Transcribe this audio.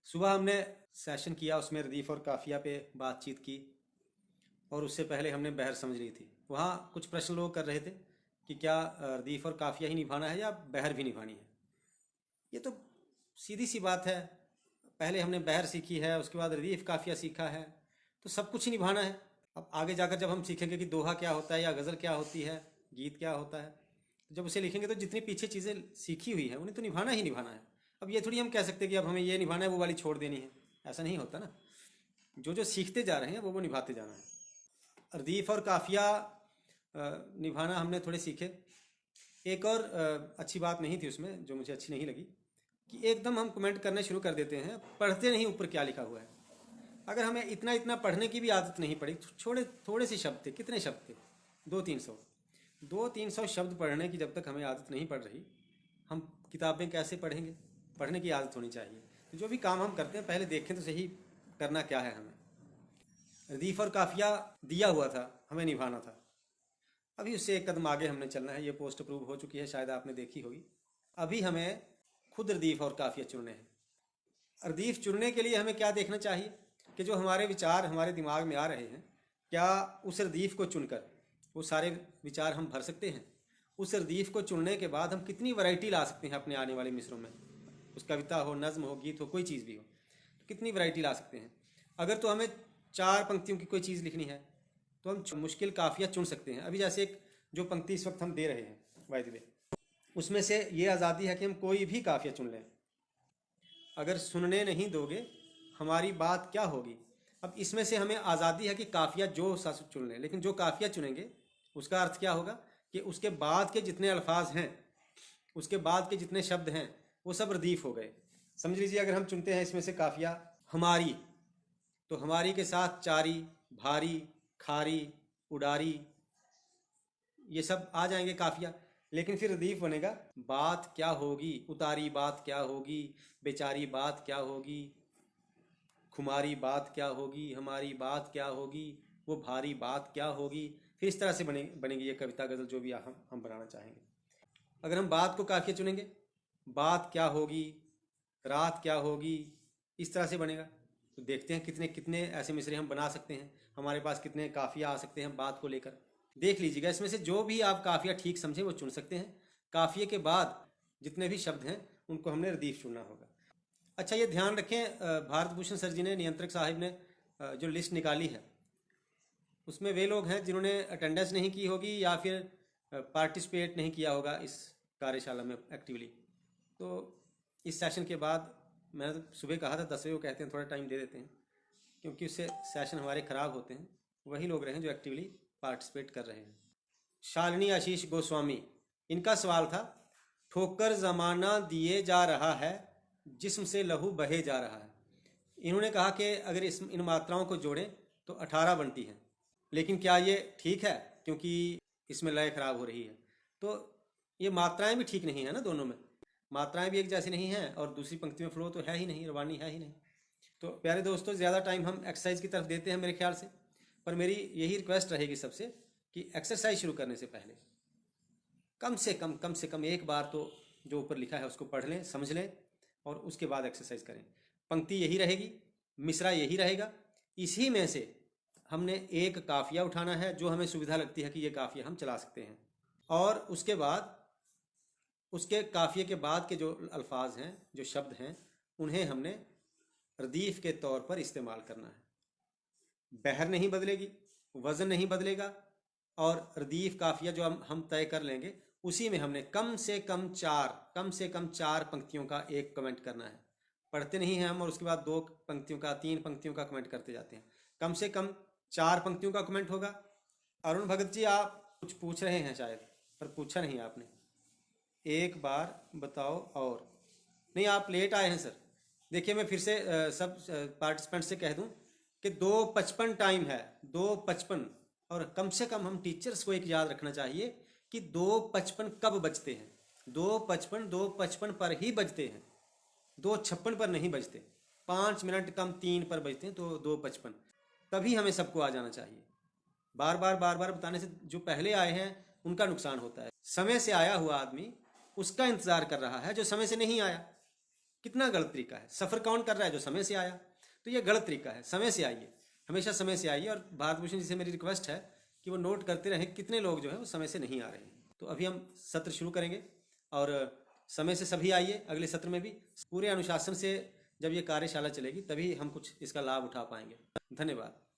सुबह हमने सेशन किया, उसमें रदीफ़ और काफ़िया पे बातचीत की और उससे पहले हमने बहर समझ ली थी। वहाँ कुछ प्रश्न लोग कर रहे थे कि क्या रदीफ़ और काफ़िया ही निभाना है या बहर भी निभानी है। ये तो सीधी सी बात है। पहले हमने बहर सीखी है, उसके बाद रदीफ़ काफ़िया सीखा है, तो सब कुछ ही निभाना है। अब आगे जाकर जब हम सीखेंगे कि दोहा क्या होता है या गज़ल क्या होती है, गीत क्या होता है, तो जब उसे लिखेंगे तो जितनी पीछे चीज़ें सीखी हुई हैं उन्हें तो निभाना ही निभाना है। अब ये थोड़ी हम कह सकते हैं कि अब हमें ये निभाना है वो वाली छोड़ देनी है, ऐसा नहीं होता ना। जो जो सीखते जा रहे हैं वो निभाते जाना है। रदीफ़ और काफ़िया निभाना हमने थोड़े सीखे। एक और अच्छी बात नहीं थी उसमें, जो मुझे अच्छी नहीं लगी, कि एकदम हम कमेंट करने शुरू कर देते हैं, पढ़ते नहीं ऊपर क्या लिखा हुआ है। अगर हमें इतना इतना पढ़ने की भी आदत नहीं पड़ी, छोड़े थोड़े से शब्द थे, कितने शब्द थे, 200-300 शब्द पढ़ने की जब तक हमें आदत नहीं पड़ रही, हम किताबें कैसे पढ़ेंगे। पढ़ने की आदत होनी चाहिए। तो जो भी काम हम करते हैं पहले देखें तो सही करना क्या है हमें। रदीफ़ और काफ़िया दिया हुआ था, हमें निभाना था। अभी उससे एक कदम आगे हमने चलना है। ये पोस्ट अप्रूव हो चुकी है, शायद आपने देखी होगी। अभी हमें खुद रदीफ़ और काफ़िया चुनने हैं। रदीफ़ चुनने के लिए हमें क्या देखना चाहिए कि जो हमारे विचार हमारे दिमाग में आ रहे हैं, क्या उस रदीफ़ को चुनकर वो सारे विचार हम भर सकते हैं। उस रदीफ़ को चुनने के बाद हम कितनी वैरायटी ला सकते हैं अपने आने वाले मिसरों में। उस कविता हो, नज़्म हो, गीत हो, कोई चीज़ भी हो, तो कितनी वैरायटी ला सकते हैं। अगर तो हमें 4 पंक्तियों की कोई चीज़ लिखनी है तो हम मुश्किल काफ़िया चुन सकते हैं। अभी जैसे एक जो पंक्ति इस वक्त हम दे रहे हैं, बाय द वे, उसमें से ये आज़ादी है कि हम कोई भी काफ़िया चुन लें। अगर सुनने नहीं दोगे हमारी बात क्या होगी। अब इसमें से हमें आज़ादी है कि काफ़िया जो सा चुन लें, लेकिन जो काफ़िया चुनेंगे उसका अर्थ क्या होगा कि उसके बाद के जितने अल्फाज हैं, उसके बाद के जितने शब्द हैं, वो सब रदीफ़ हो गए। समझ लीजिए अगर हम चुनते हैं इसमें से काफ़िया हमारी, तो हमारी के साथ चारी, भारी, खारी, उडारी, ये सब आ जाएंगे काफिया। लेकिन फिर रदीफ बनेगा बात क्या होगी, उतारी बात क्या होगी, बेचारी बात क्या होगी, खुमारी बात क्या होगी, हमारी बात क्या होगी, वो भारी बात क्या होगी। फिर इस तरह से बनेगी ये कविता गज़ल जो भी हम बनाना चाहेंगे। अगर हम बात को काफिया चुनेंगे, बात क्या होगी, रात क्या होगी, इस तरह से बनेगा। तो देखते हैं कितने कितने ऐसे मिसरे हम बना सकते हैं, हमारे पास कितने काफिया आ सकते हैं बात को लेकर। देख लीजिएगा, इसमें से जो भी आप काफिया ठीक समझे वो चुन सकते हैं। काफिये के बाद जितने भी शब्द हैं उनको हमने रदीफ चुनना होगा। अच्छा, ये ध्यान रखें, भारत भूषण सर जी ने, नियंत्रक साहिब ने जो लिस्ट निकाली है उसमें वे लोग हैं जिन्होंने अटेंडेंस नहीं की होगी या फिर पार्टिसिपेट नहीं किया होगा इस कार्यशाला में एक्टिवली। तो इस सेशन के बाद, मैंने तो सुबह कहा था 10 बजे, वो कहते हैं थोड़ा टाइम दे देते हैं क्योंकि उससे सेशन हमारे ख़राब होते हैं। वही लोग रहे जो एक्टिवली पार्टिसिपेट कर रहे हैं। शालिनी आशीष गोस्वामी, इनका सवाल था, ठोकर ज़माना दिए जा रहा है, जिस्म से लहू बहे जा रहा है। इन्होंने कहा कि अगर इन मात्राओं को जोड़ें तो 18 बनती हैं, लेकिन क्या ये ठीक है, क्योंकि इसमें लय खराब हो रही है। तो ये मात्राएं भी ठीक नहीं है ना, दोनों में मात्राएं भी एक जैसी नहीं हैं और दूसरी पंक्ति में फ्लो तो है ही नहीं, रवानी है ही नहीं। तो प्यारे दोस्तों, ज़्यादा टाइम हम एक्सरसाइज की तरफ देते हैं मेरे ख्याल से, पर मेरी यही रिक्वेस्ट रहेगी सबसे कि एक्सरसाइज शुरू करने से पहले कम से कम एक बार तो जो ऊपर लिखा है उसको पढ़ लें, समझ लें और उसके बाद एक्सरसाइज करें। पंक्ति यही रहेगी, मिसरा यही रहेगा, इसी में से हमने एक काफिया उठाना है जो हमें सुविधा लगती है कि ये काफिया हम चला सकते हैं, और उसके बाद उसके काफिए के बाद के जो अल्फाज हैं, जो शब्द हैं, उन्हें हमने रदीफ के तौर पर इस्तेमाल करना है। बहर नहीं बदलेगी, वज़न नहीं बदलेगा, और रदीफ काफिया जो हम तय कर लेंगे उसी में हमने कम से कम चार पंक्तियों का एक कमेंट करना है। पढ़ते नहीं हैं हम और उसके बाद 2 पंक्तियों का, 3 पंक्तियों का कमेंट करते जाते हैं। कम से कम 4 पंक्तियों का कमेंट होगा। अरुण भगत जी, आप कुछ पूछ रहे हैं शायद, पर पूछा नहीं आपने। एक बार बताओ। और नहीं, आप लेट आए हैं सर। देखिए, मैं फिर से सब पार्टिसिपेंट से कह दूं कि 2:55 टाइम है, 2:55। और कम से कम हम टीचर्स को एक याद रखना चाहिए कि 2:55 कब बजते हैं। 2:55 पर ही बजते हैं, 2:56 पर नहीं बजते। 5 मिनट कम 3 पर बजते हैं, तो 2:55 तभी हमें सबको आ जाना चाहिए। बार बार बताने से जो पहले आए हैं उनका नुकसान होता है। समय से आया हुआ आदमी उसका इंतजार कर रहा है जो समय से नहीं आया। कितना गलत तरीका है। सफ़र कौन कर रहा है? जो समय से आया। तो ये गलत तरीका है। समय से आइए, हमेशा समय से आइए। और भारत भूषण जी से मेरी रिक्वेस्ट है कि वो नोट करते रहें कितने लोग जो है वो समय से नहीं आ रहे हैं। तो अभी हम सत्र शुरू करेंगे और समय से सभी आइए। अगले सत्र में भी पूरे अनुशासन से जब ये कार्यशाला चलेगी तभी हम कुछ इसका लाभ उठा पाएंगे। धन्यवाद।